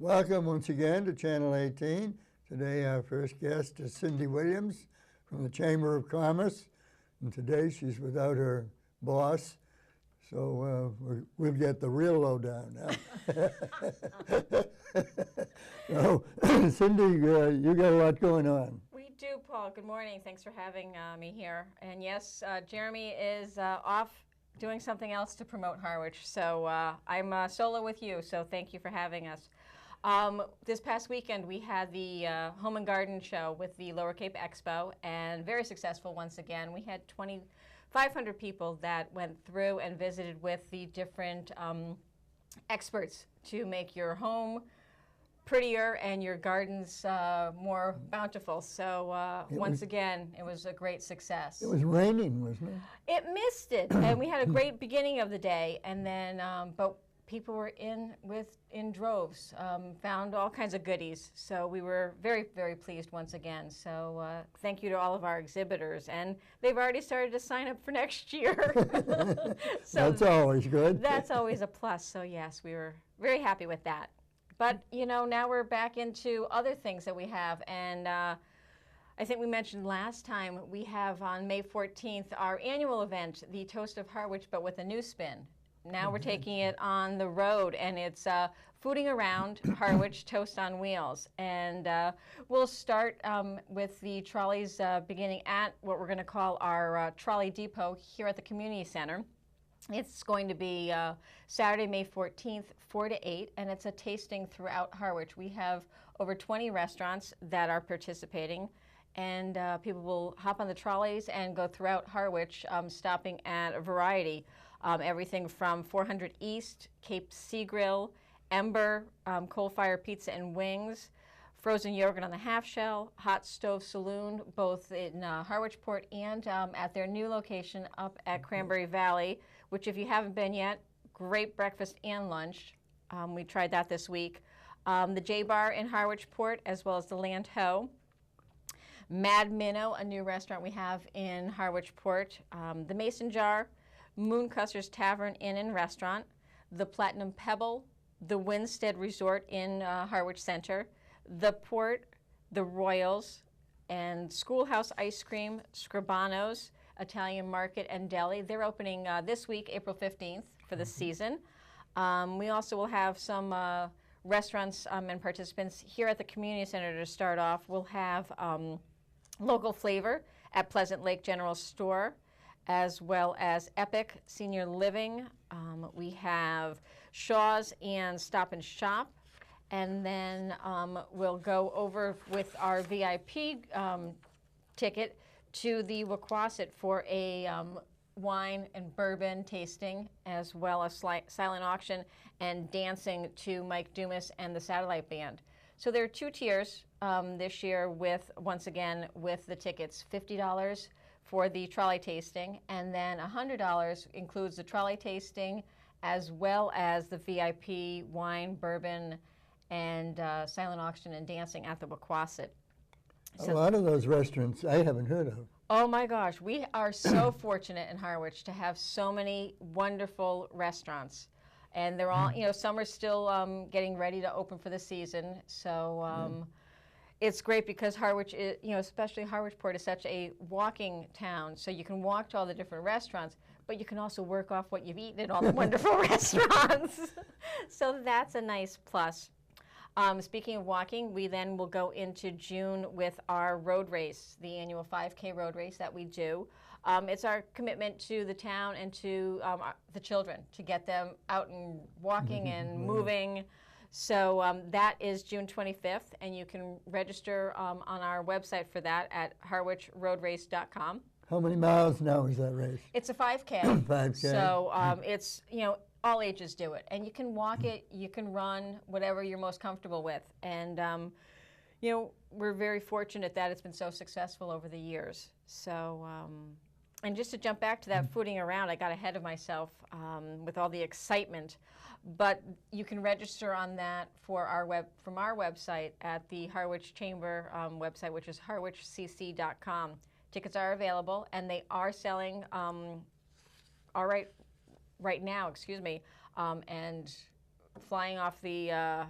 Welcome once again to Channel 18. Today our first guest is Cyndi Williams from the Chamber of Commerce. And today she's without her boss, so we'll get the real lowdown now. So, Cyndi, you got a lot going on. We do, Paul. Good morning. Thanks for having me here. And yes, Jeremy is off doing something else to promote Harwich. So I'm solo with you, so thank you for having us. This past weekend, we had the Home and Garden Show with the Lower Cape Expo, and very successful once again. We had 2,500 people that went through and visited with the different experts to make your home prettier and your gardens more bountiful. So once again, it was a great success. It was raining, wasn't it? It missed it, and we had a great beginning of the day, and then but people were in droves, found all kinds of goodies. So we were very, very pleased once again. So thank you to all of our exhibitors. And they've already started to sign up for next year. So that's always good. That's always a plus. So yes, we were very happy with that. But, you know, now we're back into other things that we have. And I think we mentioned last time, we have on May 14th our annual event, the Toast of Harwich, but with a new spin. Now we're taking it on the road, and it's Fooding Around Harwich Toast on Wheels. And we'll start with the trolleys beginning at what we're going to call our trolley depot here at the community center. It's going to be Saturday, May 14th, 4 to 8, and it's a tasting throughout Harwich. We have over 20 restaurants that are participating, and people will hop on the trolleys and go throughout Harwich, stopping at a variety. Everything from 400 East, Cape Sea Grill, Ember, Coal Fire Pizza and Wings, Frozen Yogurt on the Half Shell, Hot Stove Saloon, both in Harwich Port and at their new location up at Cranberry Valley, which if you haven't been yet, great breakfast and lunch. We tried that this week. The J Bar in Harwich Port, as well as the Land Ho. Mad Minnow, a new restaurant we have in Harwich Port. The Mason Jar, Mooncusser's Tavern Inn and Restaurant, the Platinum Pebble, the Winstead Resort in Harwich Center, the Port, the Royals, and Schoolhouse Ice Cream, Scribano's, Italian Market and Deli. They're opening this week, April 15th, for the season. We also will have some restaurants and participants here at the community center to start off. We'll have Local Flavor at Pleasant Lake General Store, as well as Epic Senior Living. We have Shaw's and Stop and Shop. And then we'll go over with our VIP ticket to the Wachusett for a wine and bourbon tasting, as well as silent auction and dancing to Mike Dumas and the Satellite Band. So there are two tiers this year with, once again, with the tickets, $50 for the trolley tasting, and then $100 includes the trolley tasting as well as the VIP wine, bourbon, and silent auction and dancing at the Wachusett. A lot of those restaurants I haven't heard of. Oh my gosh, we are so fortunate in Harwich to have so many wonderful restaurants. And they're all, you know, some are still getting ready to open for the season. So it's great because Harwich, is, you know, especially Harwich Port is such a walking town. So you can walk to all the different restaurants, but you can also work off what you've eaten at all the wonderful restaurants. So that's a nice plus. Speaking of walking, we then will go into June with our road race, the annual 5K road race that we do. It's our commitment to the town and to the children to get them out and walking and moving. So that is June 25th, and you can register on our website for that at harwichroadrace.com. How many miles now is that race? It's a 5K. 5K. So it's, you know, all ages do it. And you can walk it, you can run, whatever you're most comfortable with. And, you know, we're very fortunate that it's been so successful over the years. So, and just to jump back to that fooding around, I got ahead of myself with all the excitement. But you can register on that for from our website at the Harwich Chamber website, which is harwichcc.com. Tickets are available, and they are selling right now, and flying off the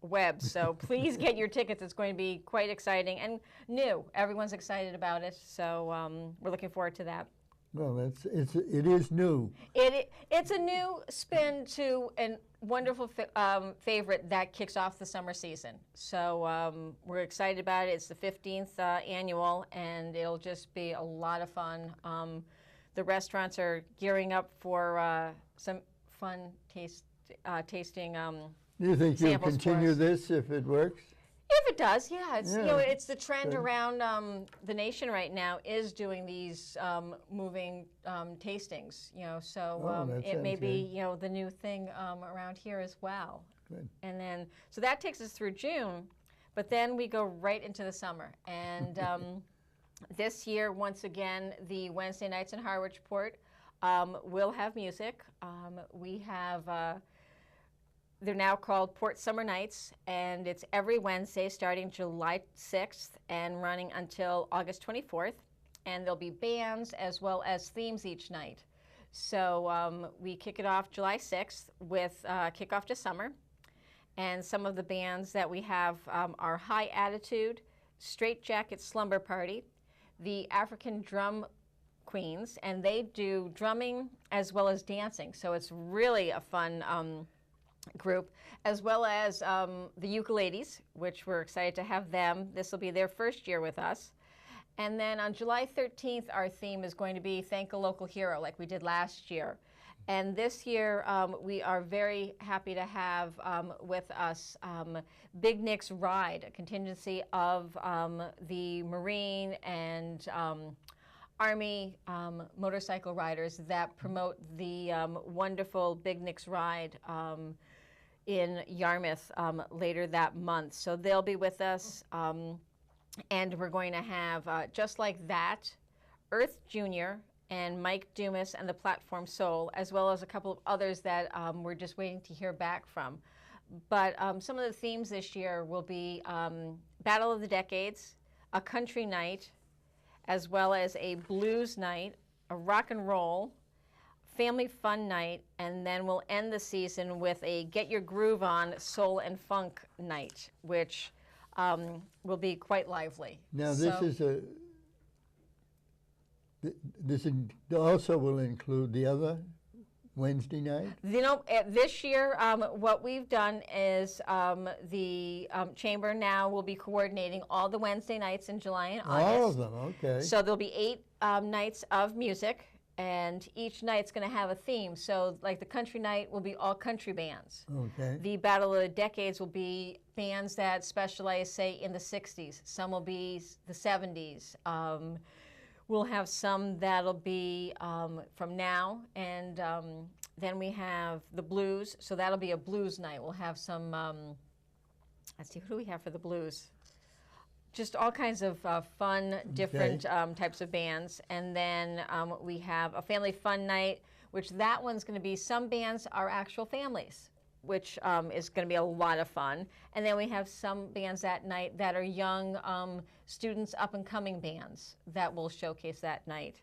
web. So please get your tickets. It's going to be quite exciting and new. Everyone's excited about it. So we're looking forward to that. Well, it is new. It's a new spin to a wonderful favorite that kicks off the summer season. So we're excited about it. It's the 15th annual, and it'll just be a lot of fun. The restaurants are gearing up for some fun tasting. Do you think you'll continue this if it works? If it does, yeah. It's, it's the trend around the nation right now is doing these moving tastings, so it may be, the new thing around here as well. Good. And then, so that takes us through June, but then we go right into the summer. And this year, once again, the Wednesday nights in Harwich Port will have music. We have... They're now called Port Summer Nights, and it's every Wednesday starting July 6th and running until August 24th. And there'll be bands as well as themes each night. So we kick it off July 6th with Kickoff to Summer. And some of the bands that we have are High Attitude, Straight Jacket Slumber Party, the African Drum Queens, and they do drumming as well as dancing. So it's really a fun group, as well as the ukuleles, which we're excited to have them. This will be their first year with us. And then on July 13th, our theme is going to be Thank a Local Hero, like we did last year. And this year, we are very happy to have with us Big Nick's Ride, a contingency of the Marine and Army motorcycle riders that promote the wonderful Big Nick's Ride in Yarmouth later that month. So they'll be with us, and we're going to have, just like that, Earth Jr. and Mike Dumas and the Platform Soul, as well as a couple of others that we're just waiting to hear back from. But some of the themes this year will be Battle of the Decades, a country night, as well as a blues night, a rock and roll, family fun night, and then we'll end the season with a Get Your Groove On soul and funk night, which will be quite lively. Now this also will include the other Wednesday night? This year, what we've done is the Chamber now will be coordinating all the Wednesday nights in July and August. All of them, okay. So there'll be 8 nights of music, and each night's going to have a theme. So like the country night will be all country bands. Okay. The Battle of the Decades will be bands that specialize, say, in the 60s. Some will be the 70s. We'll have some that'll be from now, and then we have the blues, so that'll be a blues night. We'll have some, let's see, who do we have for the blues? Just all kinds of fun, different types of bands. And then we have a family fun night, which that one's going to be, some bands are actual families, which is going to be a lot of fun. And then we have some bands that night that are young students, up-and-coming bands that will showcase that night.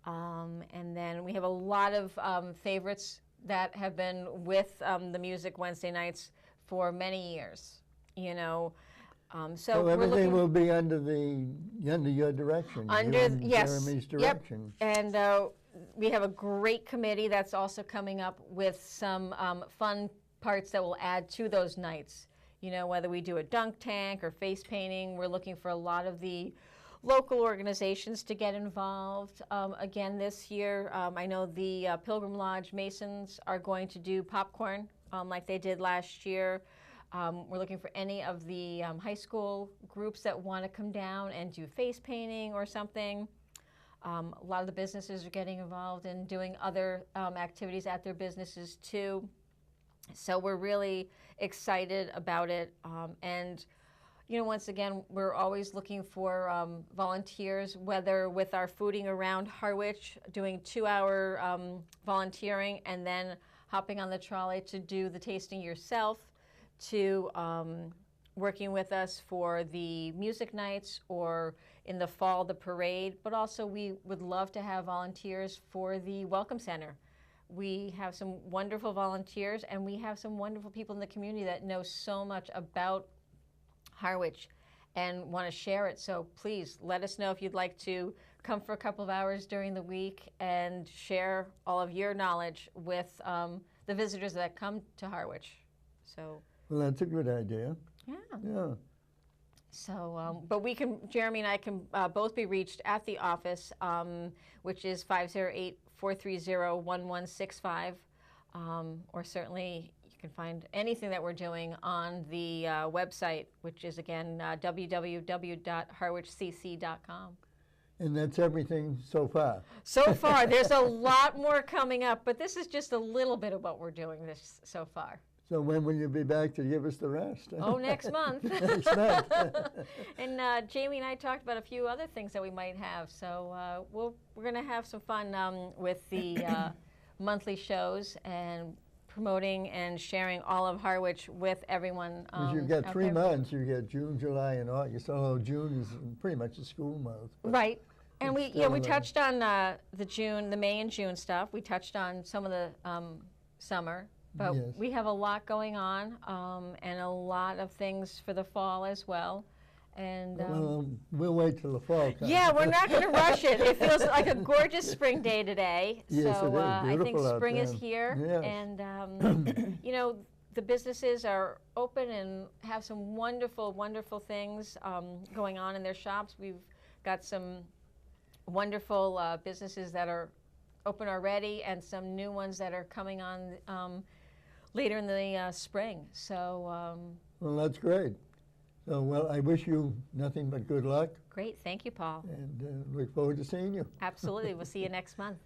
And then we have a lot of favorites that have been with the Music Wednesday nights for many years, so everything will be under your direction, Jeremy's Jeremy's direction. Yep. And we have a great committee that's also coming up with some fun parts that will add to those nights. Whether we do a dunk tank or face painting, we're looking for a lot of the local organizations to get involved. Again, this year, I know the Pilgrim Lodge Masons are going to do popcorn like they did last year. We're looking for any of the high school groups that want to come down and do face painting or something. A lot of the businesses are getting involved in doing other activities at their businesses too. So we're really excited about it. And once again, we're always looking for volunteers, whether with our fooding around Harwich, doing 2-hour volunteering, and then hopping on the trolley to do the tasting yourself, to working with us for the music nights, or in the fall, the parade. But also we would love to have volunteers for the Welcome Center, we have some wonderful volunteers, and we have some wonderful people in the community that know so much about Harwich and want to share it. So please let us know if you'd like to come for a couple of hours during the week and share all of your knowledge with the visitors that come to Harwich. So. Well, that's a good idea. Yeah. Yeah. So, but Jeremy and I can both be reached at the office, which is 508-430-1165, or certainly you can find anything that we're doing on the website, which is again www.harwichcc.com. And that's everything so far. So far, there's a lot more coming up, but this is just a little bit of what we're doing so far. So when will you be back to give us the rest? Oh, next month. Next month. And Jamie and I talked about a few other things that we might have. So we're going to have some fun with the monthly shows and promoting and sharing all of Harwich with everyone. Because you've got 3 months. You get June, July, and August. Although June is pretty much a school month. Right. And we touched on the May and June stuff. We touched on some of the summer. But yes. We have a lot going on, and a lot of things for the fall as well. And well, we'll wait till the fall comes. yeah, we're not going to rush it. It feels like a gorgeous spring day today. Yes, so it is. I think Beautiful spring out is there. here, Yes. and you know, the businesses are open and have some wonderful, wonderful things going on in their shops. We've got some wonderful businesses that are open already, and some new ones that are coming on later in the spring. So. Well, that's great. So, well, I wish you nothing but good luck. Great. Thank you, Paul. And look forward to seeing you. Absolutely. We'll see you next month.